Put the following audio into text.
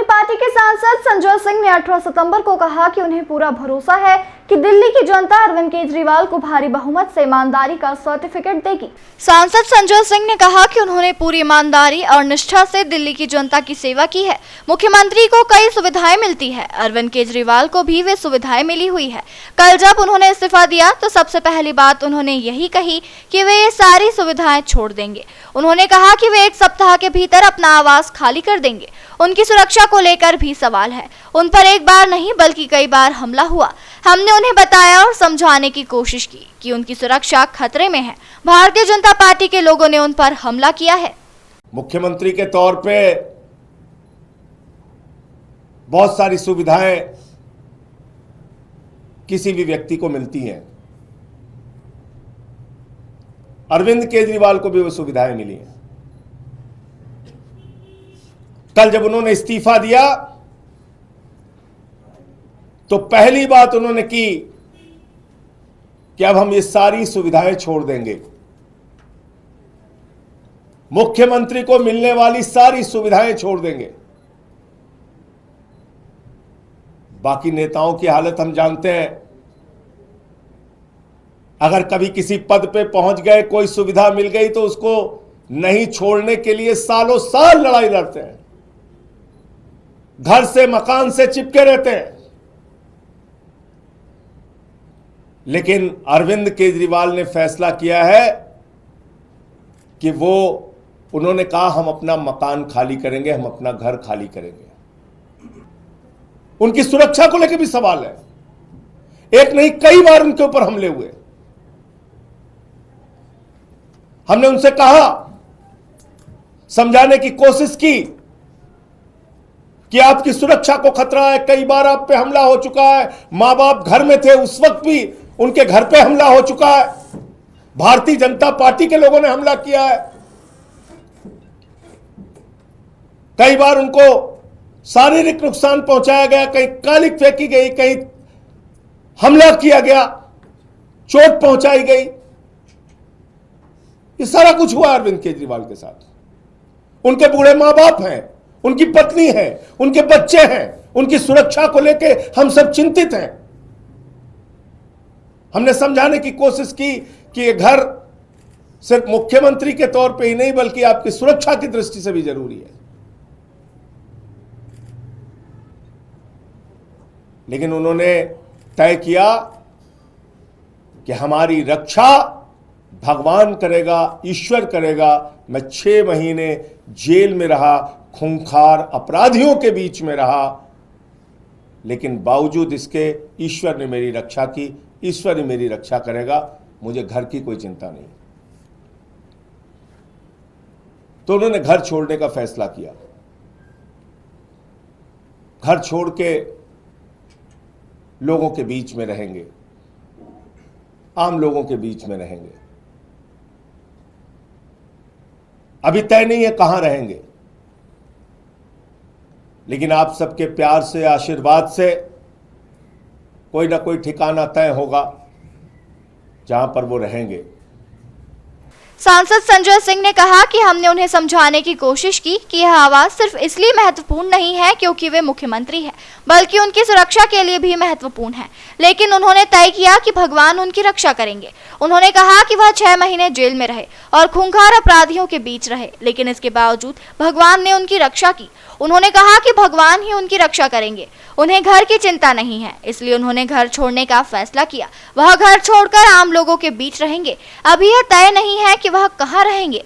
अपनी पार्टी के सांसद संजय सिंह ने 18 सितंबर को कहा कि उन्हें पूरा भरोसा है कि दिल्ली की जनता अरविंद केजरीवाल को भारी बहुमत से ईमानदारी का सर्टिफिकेट देगी। सांसद संजय सिंह ने कहा कि उन्होंने पूरी ईमानदारी और निष्ठा से दिल्ली की जनता की सेवा की है। मुख्यमंत्री को कई सुविधाएं मिलती है, अरविंद केजरीवाल को भी वे सुविधाएं मिली हुई है। कल जब उन्होंने इस्तीफा दिया तो सबसे पहली बात उन्होंने यही कही कि वे ये सारी सुविधाएं छोड़ देंगे। उन्होंने कहा कि वे 1 सप्ताह के भीतर अपना आवास खाली कर देंगे। उनकी सुरक्षा को लेकर भी सवाल है। उन पर एक बार नहीं बल्कि कई बार हमला हुआ। हमने उन्हें बताया और समझाने की कोशिश की कि उनकी सुरक्षा खतरे में है। भारतीय जनता पार्टी के लोगों ने उन पर हमला किया है। मुख्यमंत्री के तौर पे बहुत सारी सुविधाएं किसी भी व्यक्ति को मिलती हैं। अरविंद केजरीवाल को भी वो सुविधाएं मिली हैं। कल जब उन्होंने इस्तीफा दिया तो पहली बात उन्होंने की कि अब हम ये सारी सुविधाएं छोड़ देंगे। मुख्यमंत्री को मिलने वाली सारी सुविधाएं छोड़ देंगे। बाकी नेताओं की हालत हम जानते हैं। अगर कभी किसी पद पे पहुंच गए, कोई सुविधा मिल गई तो उसको नहीं छोड़ने के लिए सालों साल लड़ाई लड़ते हैं, घर से मकान से चिपके रहते हैं। लेकिन अरविंद केजरीवाल ने फैसला किया है कि उन्होंने कहा हम अपना मकान खाली करेंगे, हम अपना घर खाली करेंगे। उनकी सुरक्षा को लेकर भी सवाल है। एक नहीं कई बार उनके ऊपर हमले हुए। हमने उनसे कहा, समझाने की कोशिश की कि आपकी सुरक्षा को खतरा है। कई बार आप पे हमला हो चुका है। मां बाप घर में थे, उस वक्त भी उनके घर पे हमला हो चुका है। भारतीय जनता पार्टी के लोगों ने हमला किया है। कई बार उनको शारीरिक नुकसान पहुंचाया गया, कहीं कालिक फेंकी गई, कहीं हमला किया गया, चोट पहुंचाई गई। ये सारा कुछ हुआ अरविंद केजरीवाल के साथ। उनके बूढ़े मां बाप हैं, उनकी पत्नी है, उनके बच्चे हैं। उनकी सुरक्षा को लेके हम सब चिंतित हैं। हमने समझाने की कोशिश की कि ये घर सिर्फ मुख्यमंत्री के तौर पे ही नहीं बल्कि आपकी सुरक्षा की दृष्टि से भी जरूरी है। लेकिन उन्होंने तय किया कि हमारी रक्षा भगवान करेगा, ईश्वर करेगा। मैं 6 महीने जेल में रहा, खूंखार अपराधियों के बीच में रहा, लेकिन बावजूद इसके ईश्वर ने मेरी रक्षा की। ईश्वर ही मेरी रक्षा करेगा, मुझे घर की कोई चिंता नहीं। तो उन्होंने घर छोड़ने का फैसला किया। घर छोड़ के लोगों के बीच में रहेंगे, आम लोगों के बीच में रहेंगे। अभी तय नहीं है कहां रहेंगे, लेकिन आप सबके प्यार से, आशीर्वाद से कोई ना कोई ठिकाना तय होगा जहां पर वो रहेंगे। सांसद संजय सिंह ने कहा कि हमने उन्हें समझाने की कोशिश की कि यह आवाज सिर्फ इसलिए महत्वपूर्ण नहीं है क्योंकि वे मुख्यमंत्री हैं, बल्कि उनकी सुरक्षा के लिए भी महत्वपूर्ण है। लेकिन उन्होंने तय किया कि भगवान उनकी रक्षा करेंगे। उन्होंने कहा कि वह 6 महीने जेल में रहे और खूंखार अपराधियों के बीच रहे, लेकिन इसके बावजूद भगवान ने उनकी रक्षा की। उन्होंने कहा कि भगवान ही उनकी रक्षा करेंगे। उन्हें घर की चिंता नहीं है, इसलिए उन्होंने घर छोड़ने का फैसला किया। वह घर छोड़कर आम लोगों के बीच रहेंगे। अभी यह तय नहीं है कि वह कहां रहेंगे।